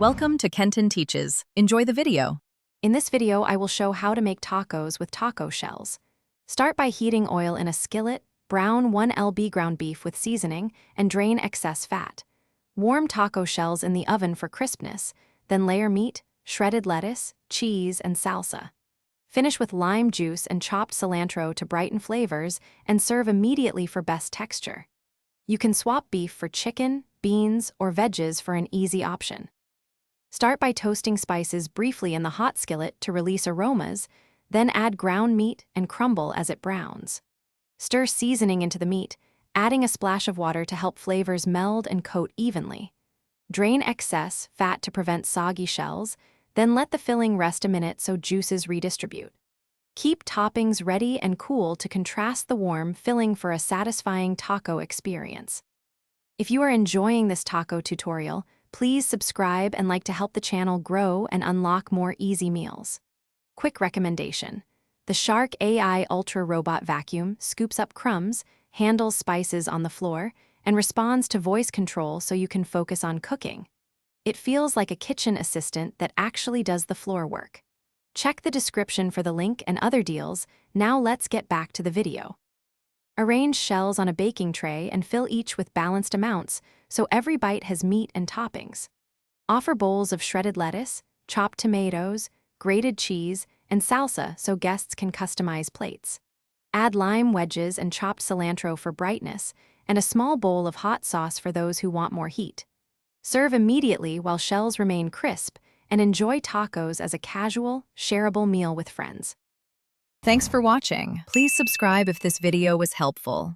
Welcome to Kenton Teaches. Enjoy the video. In this video, I will show how to make tacos with taco shells. Start by heating oil in a skillet, brown 1 lb ground beef with seasoning, and drain excess fat. Warm taco shells in the oven for crispness, then layer meat, shredded lettuce, cheese, and salsa. Finish with lime juice and chopped cilantro to brighten flavors, and serve immediately for best texture. You can swap beef for chicken, beans, or veggies for an easy option. Start by toasting spices briefly in the hot skillet to release aromas, then add ground meat and crumble as it browns. Stir seasoning into the meat, adding a splash of water to help flavors meld and coat evenly. Drain excess fat to prevent soggy shells, then let the filling rest a minute so juices redistribute. Keep toppings ready and cool to contrast the warm filling for a satisfying taco experience. If you are enjoying this taco tutorial, please subscribe and like to help the channel grow and unlock more easy meals. Quick recommendation: the Shark AI Ultra Robot Vacuum scoops up crumbs, handles spices on the floor, and responds to voice control so you can focus on cooking. It feels like a kitchen assistant that actually does the floor work. Check the description for the link and other deals. Now let's get back to the video. Arrange shells on a baking tray and fill each with balanced amounts so every bite has meat and toppings. Offer bowls of shredded lettuce, chopped tomatoes, grated cheese, and salsa so guests can customize plates. Add lime wedges and chopped cilantro for brightness, and a small bowl of hot sauce for those who want more heat. Serve immediately while shells remain crisp, and enjoy tacos as a casual, shareable meal with friends. Thanks for watching. Please subscribe if this video was helpful.